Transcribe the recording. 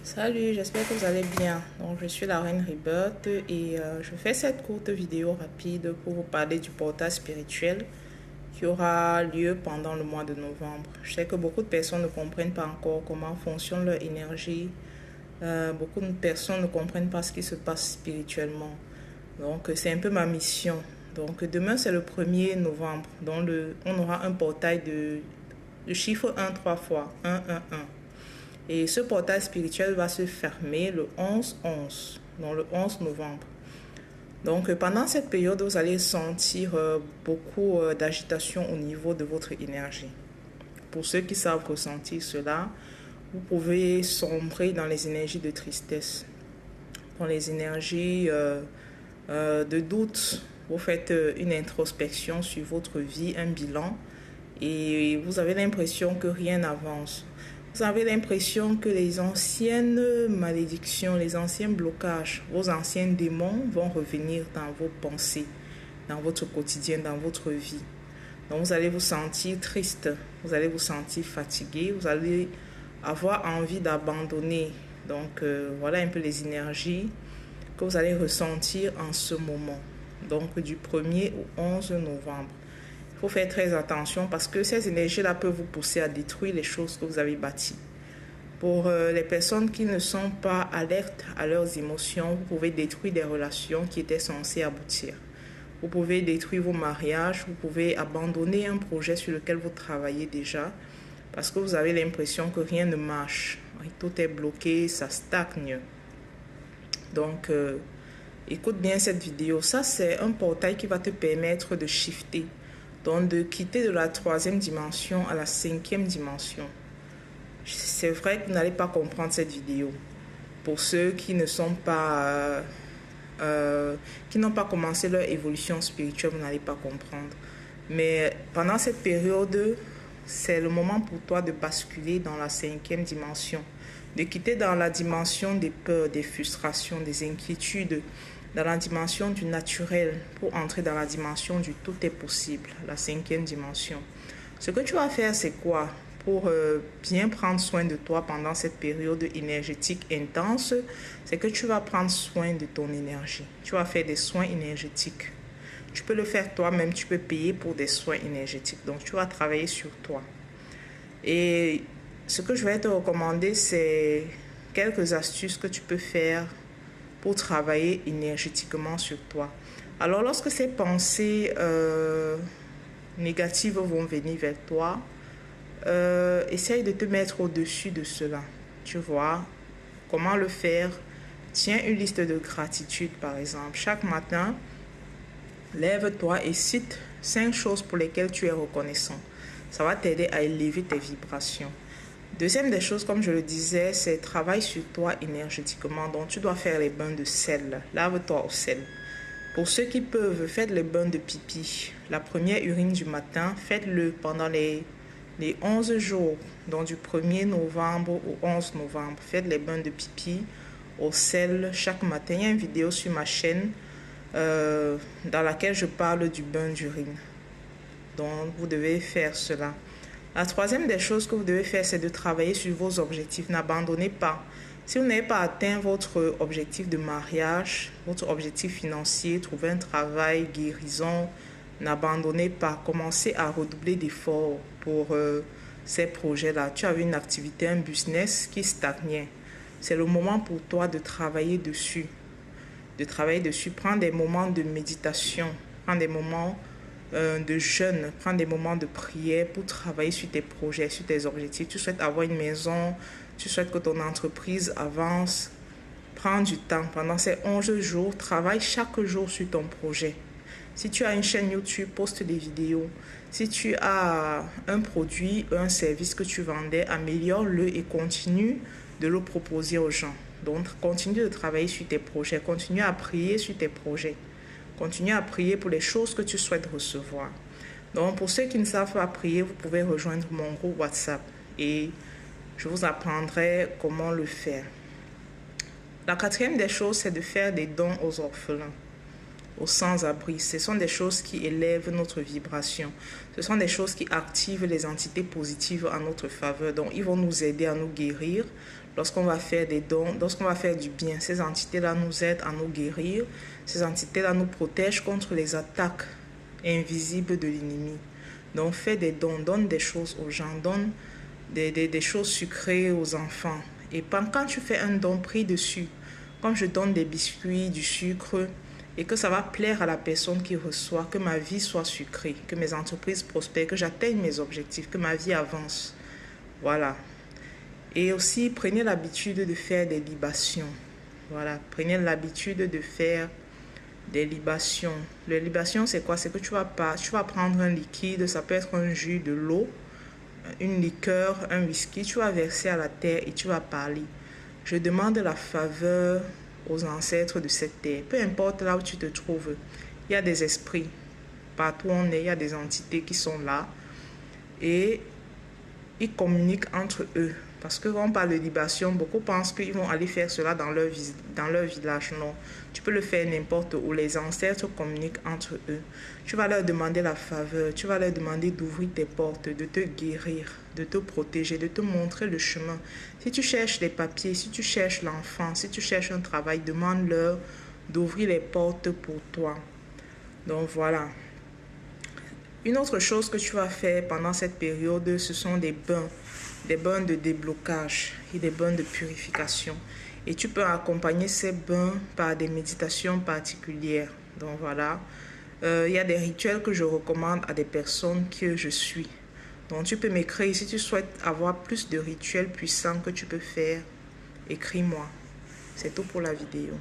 Salut, j'espère que vous allez bien. Donc, je suis la Reine Rebirth et je fais cette courte vidéo rapide pour vous parler du portail spirituel qui aura lieu pendant le mois de novembre. Je sais que beaucoup de personnes ne comprennent pas encore comment fonctionne leur énergie. Beaucoup de personnes ne comprennent pas ce qui se passe spirituellement. Donc, c'est un peu ma mission. Donc, demain, c'est le 1er novembre. Donc, on aura un portail de chiffre 1 3 fois. 1, 1, 1. Et ce portail spirituel va se fermer le 11-11, donc le 11 novembre. Donc pendant cette période, vous allez sentir beaucoup d'agitation au niveau de votre énergie. Pour ceux qui savent ressentir cela, vous pouvez sombrer dans les énergies de tristesse, dans les énergies de doute. Vous faites une introspection sur votre vie, un bilan, et vous avez l'impression que rien n'avance. Vous avez l'impression que les anciennes malédictions, les anciens blocages, vos anciens démons vont revenir dans vos pensées, dans votre quotidien, dans votre vie. Donc vous allez vous sentir triste, vous allez vous sentir fatigué, vous allez avoir envie d'abandonner. Donc voilà un peu les énergies que vous allez ressentir en ce moment. Donc du 1er au 11 novembre. Il faut faire très attention parce que ces énergies-là peuvent vous pousser à détruire les choses que vous avez bâties. Pour les personnes qui ne sont pas alertes à leurs émotions, vous pouvez détruire des relations qui étaient censées aboutir. Vous pouvez détruire vos mariages, vous pouvez abandonner un projet sur lequel vous travaillez déjà parce que vous avez l'impression que rien ne marche. Tout est bloqué, ça stagne. Donc, écoute bien cette vidéo. Ça, c'est un portail qui va te permettre de shifter. Donc, de quitter de la 3e dimension à la 5e dimension. C'est vrai que vous n'allez pas comprendre cette vidéo. Pour ceux qui ne sont pas... qui n'ont pas commencé leur évolution spirituelle, vous n'allez pas comprendre. Mais pendant cette période, c'est le moment pour toi de basculer dans la 5e dimension. De quitter dans la dimension des peurs, des frustrations, des inquiétudes, dans la dimension du naturel pour entrer dans la dimension du tout est possible, la 5e dimension. Ce que tu vas faire, c'est quoi? Pour bien prendre soin de toi pendant cette période énergétique intense, c'est que tu vas prendre soin de ton énergie. Tu vas faire des soins énergétiques. Tu peux le faire toi-même, tu peux payer pour des soins énergétiques. Donc, tu vas travailler sur toi. Et ce que je vais te recommander, c'est quelques astuces que tu peux faire pour travailler énergétiquement sur toi. Alors, lorsque ces pensées négatives vont venir vers toi, essaye de te mettre au-dessus de cela. Tu vois comment le faire? Tiens une liste de gratitude, par exemple. Chaque matin, lève-toi et cite 5 choses pour lesquelles tu es reconnaissant. Ça va t'aider à élever tes vibrations. Deuxième des choses, comme je le disais, c'est travail sur toi énergétiquement. Donc, tu dois faire les bains de sel. Lave-toi au sel. Pour ceux qui peuvent, faites les bains de pipi. La première urine du matin, faites-le pendant les 11 jours. Donc, du 1er novembre au 11 novembre. Faites les bains de pipi au sel chaque matin. Il y a une vidéo sur ma chaîne dans laquelle je parle du bain d'urine. Donc, vous devez faire cela. La troisième des choses que vous devez faire, c'est de travailler sur vos objectifs. N'abandonnez pas. Si vous n'avez pas atteint votre objectif de mariage, votre objectif financier, trouver un travail, guérison, n'abandonnez pas. Commencez à redoubler d'efforts pour ces projets-là. Tu avais une activité, un business qui stagnait. C'est le moment pour toi de travailler dessus. Prends des moments de méditation. Prends des moments de jeûne, prends des moments de prière pour travailler sur tes projets, sur tes objectifs. Tu souhaites avoir une maison, tu souhaites que ton entreprise avance. Prends du temps. Pendant ces 11 jours, travaille chaque jour sur ton projet. Si tu as une chaîne YouTube, poste des vidéos. Si tu as un produit, un service que tu vendais, améliore-le et continue de le proposer aux gens. Donc, continue de travailler sur tes projets. Continue à prier sur tes projets. Continue à prier pour les choses que tu souhaites recevoir. Donc, pour ceux qui ne savent pas prier, vous pouvez rejoindre mon groupe WhatsApp et je vous apprendrai comment le faire. La quatrième des choses, c'est de faire des dons aux orphelins, aux sans-abri. Ce sont des choses qui élèvent notre vibration. Ce sont des choses qui activent les entités positives en notre faveur. Donc, ils vont nous aider à nous guérir. lorsqu'on va faire des dons, lorsqu'on va faire du bien. Ces entités-là nous aident à nous guérir. Ces entités-là nous protègent contre les attaques invisibles de l'ennemi. Donc fais des dons, donne des choses aux gens, donne des choses sucrées aux enfants. Et quand tu fais un don, prie dessus. Quand je donne des biscuits, du sucre, et que ça va plaire à la personne qui reçoit, que ma vie soit sucrée, que mes entreprises prospèrent, que j'atteigne mes objectifs, que ma vie avance. Voilà. Et aussi, prenez l'habitude de faire des libations. Voilà, prenez l'habitude de faire des libations. Les libations, c'est quoi? C'est que tu vas prendre un liquide, ça peut être un jus, de l'eau, une liqueur, un whisky, tu vas verser à la terre et tu vas parler. Je demande la faveur aux ancêtres de cette terre. Peu importe là où tu te trouves, il y a des esprits. Partout où on est, il y a des entités qui sont là. Et ils communiquent entre eux. Parce que quand on parle de libation, beaucoup pensent qu'ils vont aller faire cela dans leur village. Non, tu peux le faire n'importe où. Les ancêtres communiquent entre eux. Tu vas leur demander la faveur. Tu vas leur demander d'ouvrir tes portes, de te guérir, de te protéger, de te montrer le chemin. Si tu cherches les papiers, si tu cherches l'enfant, si tu cherches un travail, demande-leur d'ouvrir les portes pour toi. Donc voilà. Une autre chose que tu vas faire pendant cette période, ce sont des bains de déblocage et des bains de purification. Et tu peux accompagner ces bains par des méditations particulières. Donc voilà, il y a des rituels que je recommande à des personnes que je suis. Donc tu peux m'écrire si tu souhaites avoir plus de rituels puissants que tu peux faire. Écris-moi. C'est tout pour la vidéo.